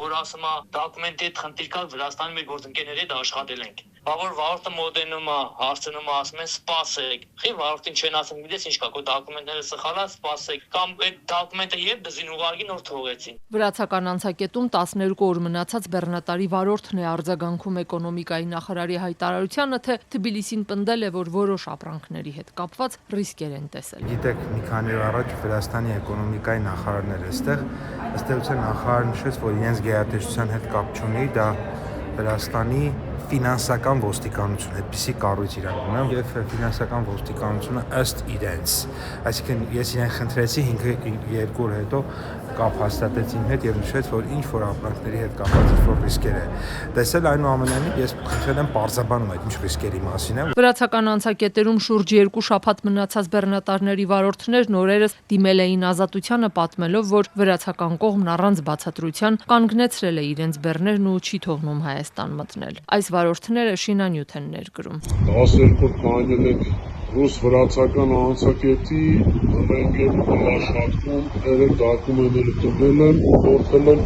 որ ասում է դոկումենտի հետ խնդիր կա, Վրաստանի մեր գործընկերների հետ աշխատել ենք։ Որ վարորդը մոդենում է, հարցնում է, ասում են սպասեք։ Խի վարորդին չեն ասում, գիտես ինչ կա, քո դոկումենտները սխալ է, սպասեք։ Կամ այդ դոկումենտը երբ դզին ուղարկի նոր թողեցին։ Վրացական անցակետում 12 օր մնացած բեռնատարի վարորդն է արձագանքում էկոնոմիկայի նախարարի հայտարարությանը, թե Թբիլիսին պնդել է, որ որոշ ապրանքների հետ կապված ռիսկեր են տեսել։ Գիտեք, մի քանի օր առաջ Վրաստանի էկոնոմիկայի նախարարն էր այստեղ, ըստ էության նախարարը նշեց, որ իրենց գերատեսչության հետ կապ չունի, դա Վրաստանի ֆինանսական ոստիկանություն, այդպիսի կառույց իրական ունեն եւ ֆինանսական ոստիկանությունը ըստ իրենց։ Այսինքն ես իրեն խնդրեցի 5-2 օր հետո կապ հաստատեց իմ հետ եւ նշեց, որ ինչ որ ապրանքների հետ կապված ինչ-որ ռիսկեր է տեսել, այնուամենայնիվ ես խնդրել եմ պարզաբանում այդ ինչ ռիսկերի մասին է։ Վրացական անցակետերում շուրջ 2 շաբաթ մնացած բեռնատարների վարորդներն օրերս դիմել էին ազատությանը, պատմելով, որ վրացական կողմն առանց բացատրության կանգնեցրել է իրենց բեռներն ու չի թողնում Հայաստան մտնել։ Այս վարորդները շինանյութ են ներկրում։ 12 կանել ենք ռուս-վրացական անցակետի ռենգեն աշխատում, երեք դոկումենտները տվել են, ուղղորդել են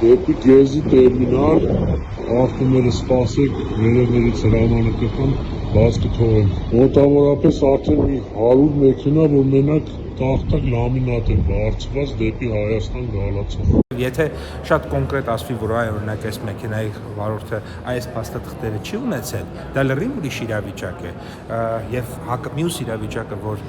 դեպի Գեզի տերմինալ, արտումները սպասեք, վերևներից հրամանը կտան, բաց կթողեն։ Մոտավորապես արդեն մի 100 մեքենա, որ մենակ տախտակ լամինատ է բարձված դեպի Հայաստան գալացող։ Եթե շատ կոնկրետ ասվի, որ այ օրինակ այս մեքենայի վարորդը այս փաստաթղթերը չի ունեցել, դա լրիվ ուրիշ իրավիճակ է, եւ մյուս իրավիճակը, որ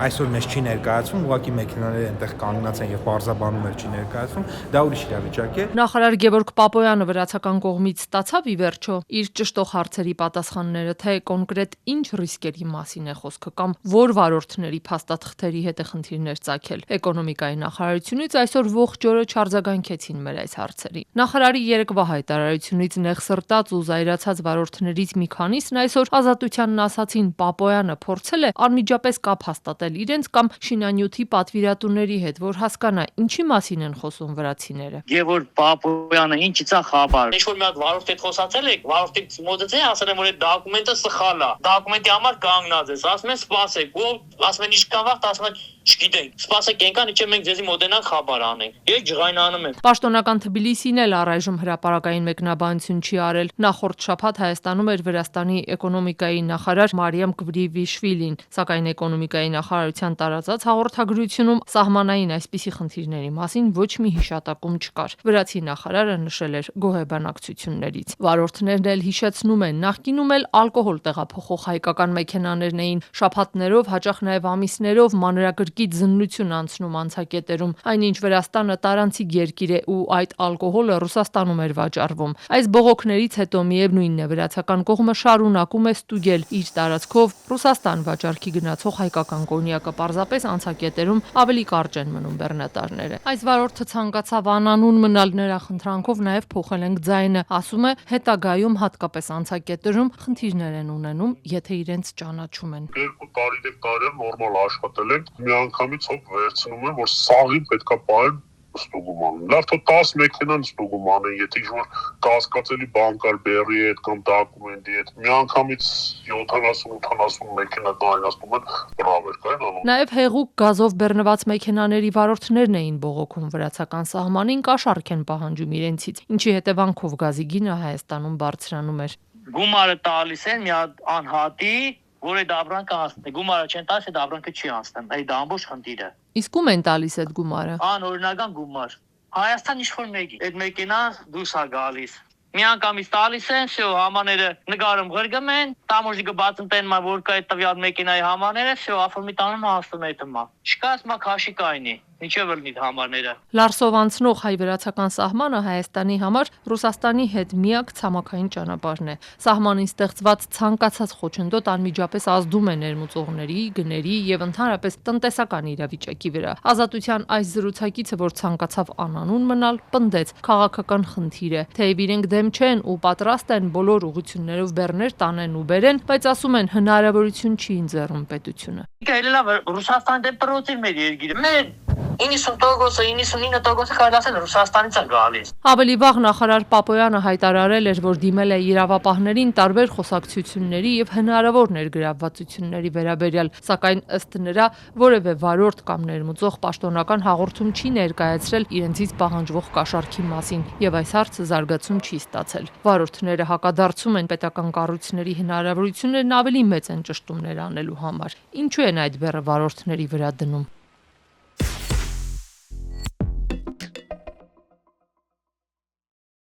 այսօր մեզ չի ներկայացվում, ուղղակի մեքենաները այնտեղ կանգնած են եւ բարձաբանում էլ չի ներկայացվում, դա ուրիշ իրավիճակ է։ Նախարար Գևորգ Պապոյանը վրացական կողմից ստացավ ի վերջո իր ճշտող հարցերի պատասխանները, թե կոնկրետ ինչ ռիսկերի մասին է խոսքը կամ որ վարորդների փաստաթղթերի հետ է խնդիրներ ծագել։ Էկոնոմիկայի նախարարությունից այսօր ողջ օրը չարձագանքեցին մեր այս հարցերի։ Նախարարի երեկվա հայտարարությունից նեղսրտած ու զայրացած վարորդներից մի քանիսն այսօր ազատությանն ասացին, Պապոյանը փորձել է անմիջապես կապ հաստատել իրենց կամ շինանյութի պատվիրատուների հետ, որ հասկանա ինչի մասին են խոսում վրացիները։ Գևորգ Պապոյանը ինչից է խաբար։ Ինչ որ մի հատ վարորդի հետ խոսացել եք, վարորդի մոտեցել ասել են, որ այդ դոկումենտը սխալ է։ Դոկումենտի համար կանգնած ես, ասում են սպասեք, ու ասում են ինչքան վաղ, ասում են չգիտենք։ Սպասեք ենքան, իջե մենք ձեզի մոտենանք խաբար անենք։ Եկ ջղայնանում են։ Պաշտոնական Թբիլիսին էլ առայժմ հրապարակային մեկնաբանություն չի արել։ Նախորդ շաբաթ Հայաստանում էր Վրաստանի էկոնոմիկայի նախարար Մարիամ Կվրիվիշվիլին, սակայն էկոնոմիկայի նախարարության տարածած հաղորդագրությունում սահմանային այսպիսի խնդիրների մասին ոչ մի հիշատակում չկար։ Վրացի նախարարը նշել էր գոհ բանակցություններից։ Վարորդներն էլ հիշեցնում են, նախկինում էլ ալկոհոլ տեղափոխող հայկական մեքենաներն էին շաբաթներով, հաճախ նաև ամիսներով մանրակրկիտ զննություն անցնում անցակետերում, այնինչ Վրաստանը տարանցիկ երկիր է ու այդ ալկոհոլը Ռուսաստանում էր վաճառվում։ Այս բողոքներից հետո միևնույնն է վրացական կողմը շարունակում է ստուգել իր տարածքով Ռուսաստան վաճառքի գնացող հայկական կոնյակը, պարզապես անցակետերում ավելի կարճ են մնում բեռնատարները։ Այս վարորդը ցանկացավ անանուն մնալ, նրա խնդրանքով նաև փոխել ենք ձայնը, ասում է հետագայում հատկապես անցակետերում խնդիրներ են ունենում, եթե իրենց ճանաչում են։ 2 տարի տարի նորմալ աշխատել ենք, միանգամից հոп վերցնում են, որ սաղին պետքա պահեն ստուգում անեն։ Լավ, թող 10 մեքենան ստուգում անեն, եթե ինչ-որ կասկածելի բան կար բեռի հետ կամ դոկումենտի հետ, միանգամից 70-80 մեքենա կայնացնում են, բրավեր կային անում։ Նաև հեղուկ գազով բեռնված մեքենաների վարորդներն էին բողոքում վրացական սահմանին, կաշառք են պահանջում իրենցից, ինչի հետևանքով գազի գինը Հայաստանում բարձրանում էր։ Գումարը տալիս են մի հատ անհատի, որ այդ ապրանքը անցնի։ Գումարը չեն տալիս, այդ ապրանքը չի անցնում։ Այդ ամբողջ խնդիրը։ Իսկ ում են տալիս այդ գումարը։ Անօրինական գումար։ Հայաստան ինչ-որ մեկի։ Այդ մեքենան դուրս է գալիս։ Միանգամից տալիս են, շո համաները նկարում ղրգում են, տամոժիկը բացում տեն մա որ կա այդ տվյալ մեքենայի համաները, շո աֆորմի տանում հասնում է դմա։ Չկա ասма քաշի կայնի։ Ինչև լնի համարները։ Լարսով անցնող հայ-վրացական սահմանը Հայաստանի համար Ռուսաստանի հետ միակ ցամաքային ճանապարհն է։ Սահմանին ստեղծված ցանկացած խոչընդոտ անմիջապես ազդում է ներմուծողների, գների եւ ընդհանրապես տնտեսական իրավիճակի վրա։ Ազատության այս զրուցակիցը, որ ցանկացավ անանուն մնալ, պնդեց քաղաքական խնդիր է, թեև իրենք դեմ չեն ու պատրաստ են բոլոր ուղղություններով բեռներ տանեն ու բերեն, բայց ասում են հնարավորություն չի ընձեռում պետությունը։ Գայլա Ռուսաստան դե պրոցի մեր երկիրը։ Մեր 90%-ը, 99%-ը կարելի ասել Ռուսաստանից է գալիս։ Ավելի վաղ նախարար Պապոյանը հայտարարել էր, որ դիմել է իրավապահներին տարբեր խոսակցությունների եւ հնարավոր ներգրավվածությունների վերաբերյալ, սակայն ըստ նրա որևէ վարորդ կամ ներմուծող պաշտոնական հաղորդում չի ներկայացրել իրենցից պահանջվող կաշառքի մասին եւ այս հարցը զարգացում չի ստացել։ Վարորդները հակադարձում են պետական կառույցների հնարավորություններն ավելի մեծ են ճշտումներ անելու համար։ Ինչու են այդ բեռը վարորդների վրա դնում։